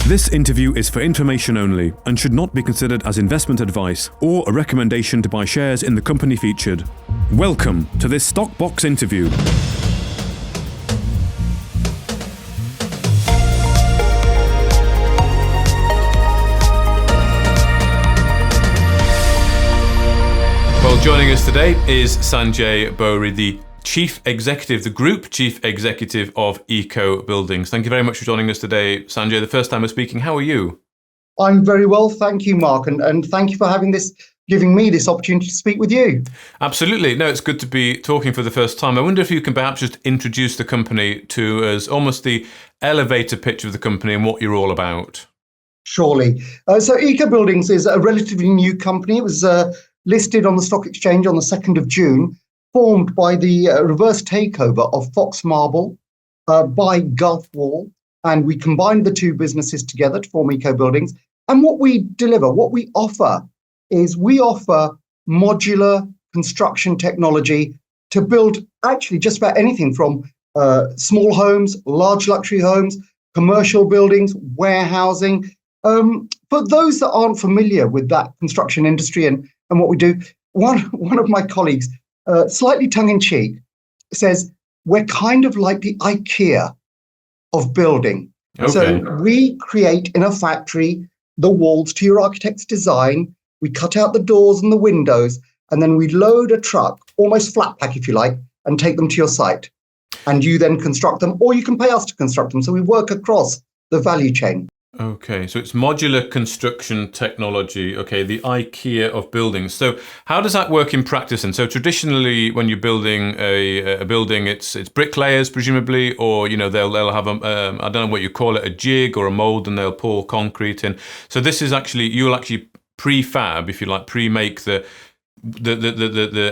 This interview is for information only and should not be considered as investment advice or a recommendation to buy shares in the company featured. Welcome to this Stock Box interview. Well, joining us today is Sanjay Bohri, the Group Chief Executive of Eco Buildings. Thank you very much for joining us today, Sanjay. The first time we're speaking, how are you? I'm very well, thank you, Mark, and thank you for giving me this opportunity to speak with you. Absolutely. No, it's good to be talking for the first time. I wonder if you can perhaps just introduce the company to us, almost the elevator pitch of the company and what you're all about. Surely. So Eco Buildings is a relatively new company. It was listed on the stock exchange on the 2nd of June. Formed by the reverse takeover of Fox Marble by Gulf Wall. And we combined the two businesses together to form Eco Buildings. And what we deliver, what we offer is we offer modular construction technology to build actually just about anything from small homes, large luxury homes, commercial buildings, warehousing. For those that aren't familiar with that construction industry and what we do, one of my colleagues, slightly tongue-in-cheek, says we're kind of like the IKEA of building. Okay. So we create in a factory the walls to your architect's design. We cut out the doors and the windows, and then we load a truck, almost flat pack if you like, and take them to your site. And you then construct them, or you can pay us to construct them. So we work across the value chain. Okay, so it's modular construction technology, okay, the IKEA of buildings. So how does that work in practice? And so traditionally, when you're building a building, it's bricklayers, presumably, or, they'll have, I don't know what you call it, a jig or a mold, and they'll pour concrete in. So this is you'll actually prefab, if you like, pre-make the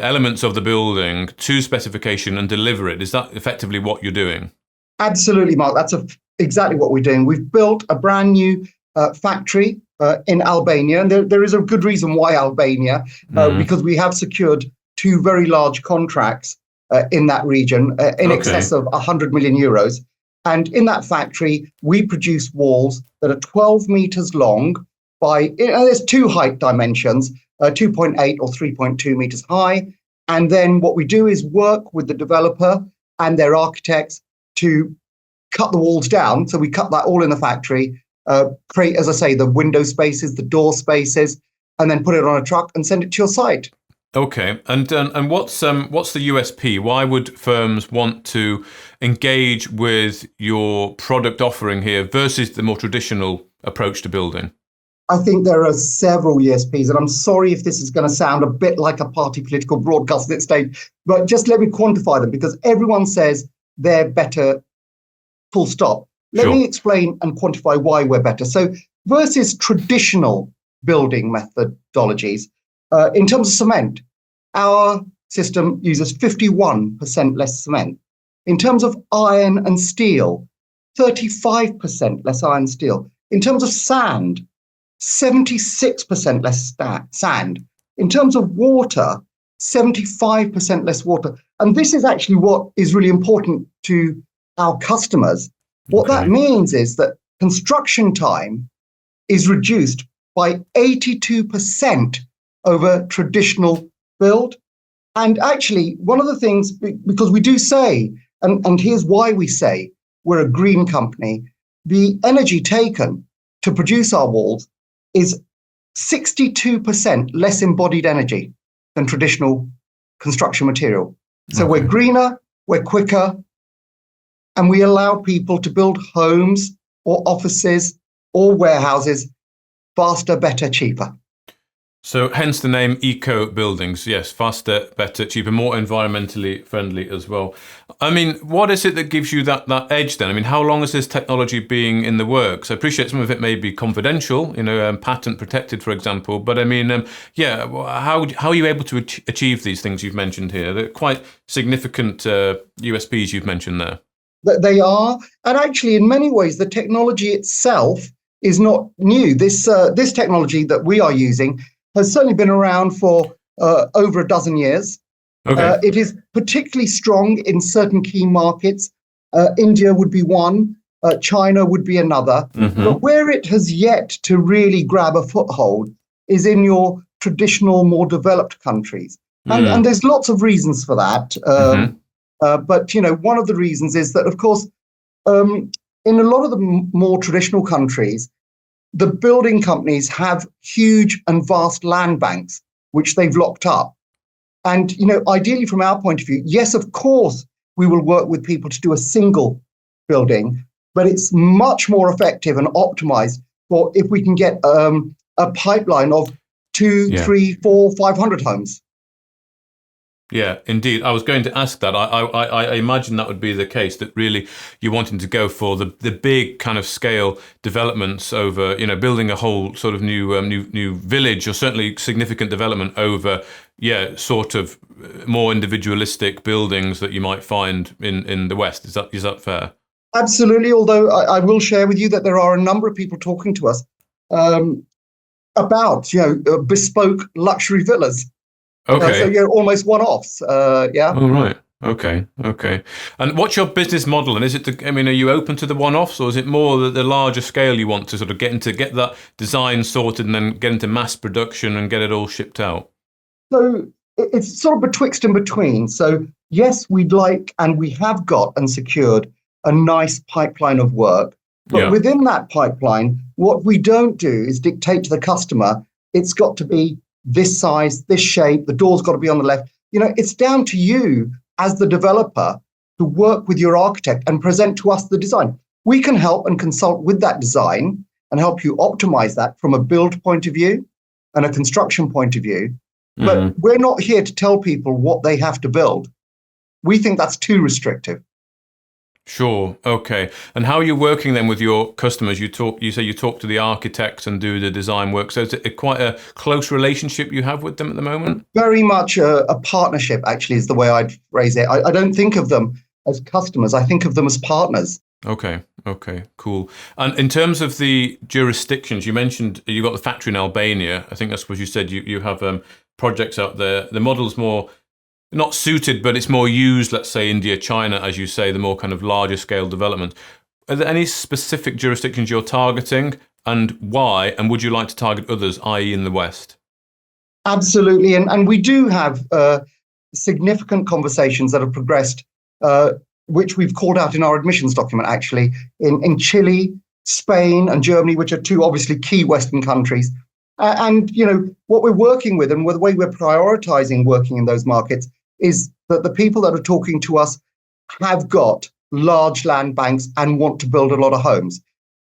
elements of the building to specification and deliver it. Is that effectively what you're doing? Absolutely, Mark. That's exactly what we're doing. We've built a brand new factory in Albania, and there is a good reason why Albania, because we have secured two very large contracts in that region, in excess of 100 million euros. And in that factory, we produce walls that are 12 meters long by, there's two height dimensions, 2.8 or 3.2 meters high. And then what we do is work with the developer and their architects to cut the walls down. So we cut that all in the factory, create, as I say, the window spaces, the door spaces, and then put it on a truck and send it to your site. Okay, and what's the USP? Why would firms want to engage with your product offering here versus the more traditional approach to building? I think there are several USPs, and I'm sorry if this is going to sound a bit like a party political broadcast at this stage, but just let me quantify them, because everyone says they're better, full stop. Let me explain and quantify why we're better. So versus traditional building methodologies, in terms of cement, our system uses 51% less cement. In terms of iron and steel, 35% less iron and steel. In terms of sand, 76% less sand. In terms of water, 75% less water. And this is actually what is really important to our customers. What that means is that construction time is reduced by 82% over traditional build. And actually, one of the things, because we do say, and here's why we say we're a green company, the energy taken to produce our walls is 62% less embodied energy than traditional construction material. So we're greener, we're quicker, and we allow people to build homes or offices or warehouses faster, better, cheaper. So hence the name Eco Buildings. Yes, faster, better, cheaper, more environmentally friendly as well. I mean, what is it that gives you that edge then? I mean, how long is this technology being in the works? I appreciate some of it may be confidential, patent protected, for example. But I mean, how are you able to achieve these things you've mentioned here? They're quite significant USPs you've mentioned there. They are. And actually, in many ways, the technology itself is not new. This technology that we are using has certainly been around for over a dozen years. Okay. It is particularly strong in certain key markets. India would be one. China would be another. But where it has yet to really grab a foothold is in your traditional, more developed countries. And there's lots of reasons for that. But, one of the reasons is that, of course, in a lot of the more traditional countries, the building companies have huge and vast land banks, which they've locked up. And, ideally, from our point of view, yes, of course, we will work with people to do a single building, but it's much more effective and optimized for if we can get a pipeline of 2, 3, 4, 500 homes. Yeah, indeed. I was going to ask that. I imagine that would be the case, that really you're wanting to go for the big kind of scale developments over, building a whole sort of new village, or certainly significant development over, sort of more individualistic buildings that you might find in the West. Is that fair? Absolutely. Although I will share with you that there are a number of people talking to us about, bespoke luxury villas. Okay. So almost one-offs. Yeah. Oh, right. Okay. And what's your business model? And is it? Are you open to the one-offs, or is it more the larger scale you want to sort of get that design sorted and then get into mass production and get it all shipped out? So it's sort of betwixt and between. So yes, we'd like, and we have got and secured a nice pipeline of work. But within that pipeline, what we don't do is dictate to the customer, it's got to be this size, this shape, the door's got to be on the left. It's down to you as the developer to work with your architect and present to us the design. We can help and consult with that design and help you optimize that from a build point of view and a construction point of view. But we're not here to tell people what they have to build. We think that's too restrictive. Sure. Okay. And how are you working then with your customers? You say you talk to the architects and do the design work. So is it quite a close relationship you have with them at the moment? Very much a partnership, actually, is the way I'd phrase it. I don't think of them as customers. I think of them as partners. Okay, cool. And in terms of the jurisdictions, you mentioned you got the factory in Albania. I think that's what you said. You have projects out there. The model's more not suited, but it's more used, let's say India, China, as you say, the more kind of larger scale development. Are there any specific jurisdictions you're targeting, and why? And would you like to target others, i.e. in the West? Absolutely. And we do have significant conversations that have progressed, which we've called out in our admissions document, actually, in Chile, Spain and Germany, which are two obviously key Western countries. And, what we're working with and the way we're prioritizing working in those markets is that the people that are talking to us have got large land banks and want to build a lot of homes.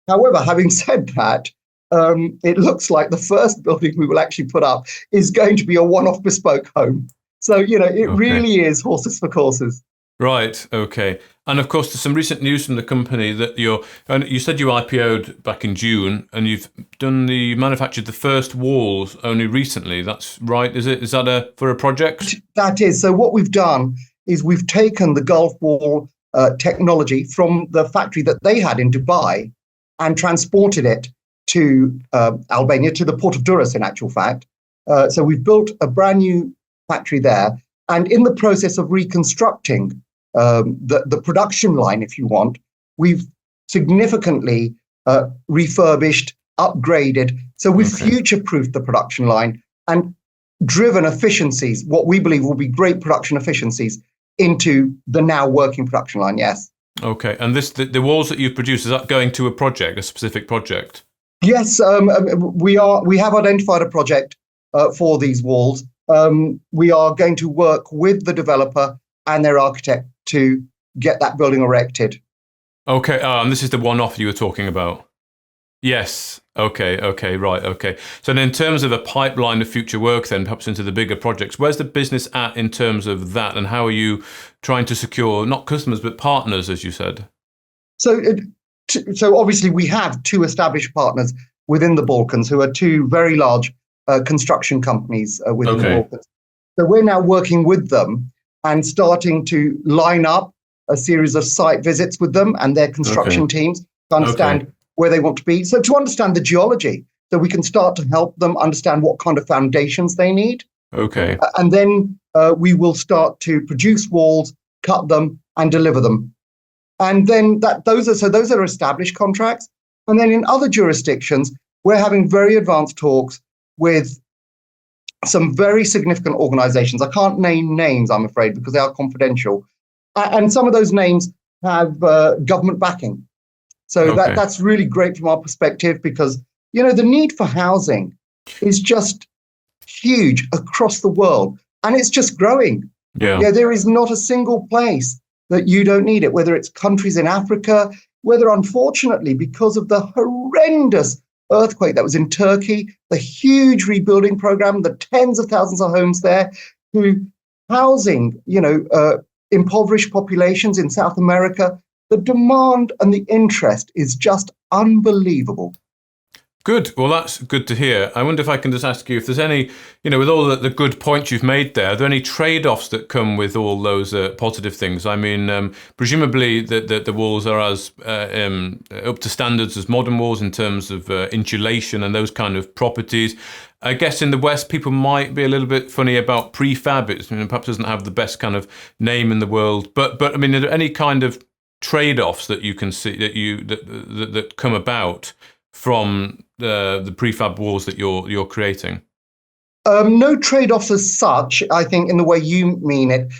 However, having said that, it looks like the first building we will actually put up is going to be a one-off bespoke home. So, it really is horses for courses. Right. Okay. And of course, there's some recent news from the company that you said you IPO'd back in June, and you've manufactured the first walls only recently. That's right, is it? Is that for a project? That is. So what we've done is we've taken the Gulf Wall technology from the factory that they had in Dubai and transported it to Albania, to the port of Durrës, in actual fact. So we've built a brand new factory there, and in the process of reconstructing the production line, if you want, we've significantly refurbished, upgraded. So we've future-proofed the production line and driven efficiencies, what we believe will be great production efficiencies, into the now working production line. Yes. Okay. And the walls that you've produced, is that going to a specific project? Yes, we have identified a project for these walls. We are going to work with the developer and their architect to get that building erected. Okay, and this is the one-off you were talking about? Yes. Okay, right, okay. So then in terms of a pipeline of future work then, perhaps into the bigger projects, where's the business at in terms of that, and how are you trying to secure, not customers, but partners, as you said? So obviously we have two established partners within the Balkans who are two very large construction companies within the Balkans. So we're now working with them and starting to line up a series of site visits with them and their construction teams to understand where they want to be. So to understand the geology, so we can start to help them understand what kind of foundations they need. Okay. And then we will start to produce walls, cut them and deliver them. And then those are established contracts. And then in other jurisdictions, we're having very advanced talks with some very significant organizations. I can't name names, I'm afraid, because they are confidential. And some of those names have government backing. So that's really great from our perspective, because, the need for housing is just huge across the world, and it's just growing. Yeah, there is not a single place that you don't need it, whether it's countries in Africa, whether, unfortunately, because of the horrendous earthquake that was in Turkey, the huge rebuilding program, the tens of thousands of homes there, to housing, impoverished populations in South America, the demand and the interest is just unbelievable. Good. Well, that's good to hear. I wonder if I can just ask you if there's any, with all the good points you've made there, are there any trade-offs that come with all those positive things? I mean, presumably the walls are as up to standards as modern walls in terms of insulation and those kind of properties. I guess in the West, people might be a little bit funny about prefab. It perhaps doesn't have the best kind of name in the world. But I mean, are there any kind of trade-offs that you can see that come about from the prefab walls that you're creating? No trade-offs as such, I think, in the way you mean it.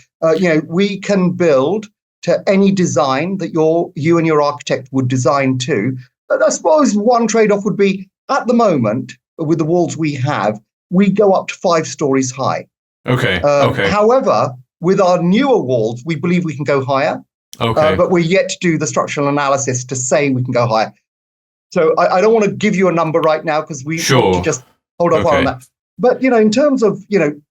We can build to any design that you and your architect would design to. But I suppose one trade-off would be, at the moment, with the walls we have, we go up to 5 stories high. Okay. However, with our newer walls, we believe we can go higher. Okay. But we're yet to do the structural analysis to say we can go higher. So I don't want to give you a number right now, because we want to just hold off on that. But, in terms of,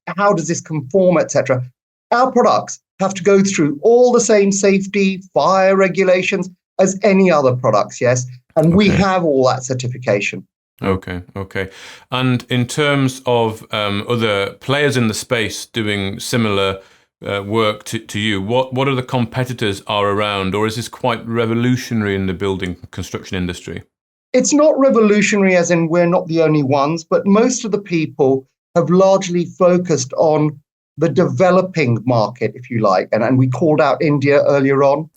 how does this conform, etc., our products have to go through all the same safety, fire regulations as any other products, yes? And we have all that certification. Okay. And in terms of other players in the space doing similar work to you, what other competitors are around, or is this quite revolutionary in the building construction industry? It's not revolutionary as in we're not the only ones, but most of the people have largely focused on the developing market, if you like. And we called out India earlier on.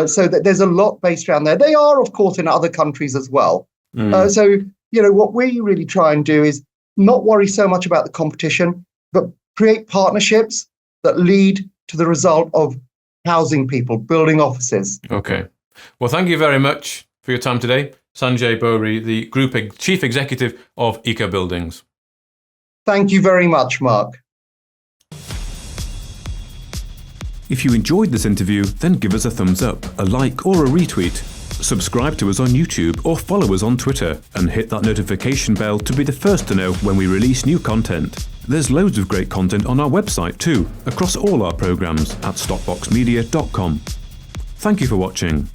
So that there's a lot based around there. They are, of course, in other countries as well. So, what we really try and do is not worry so much about the competition, but create partnerships that lead to the result of housing people, building offices. Okay. Well, thank you very much for your time today, Sanjay Bohri, the Group Chief Executive of IKEA Buildings. Thank you very much, Mark. If you enjoyed this interview, then give us a thumbs up, a like or a retweet. Subscribe to us on YouTube or follow us on Twitter and hit that notification bell to be the first to know when we release new content. There's loads of great content on our website too, across all our programs at stockboxmedia.com. Thank you for watching.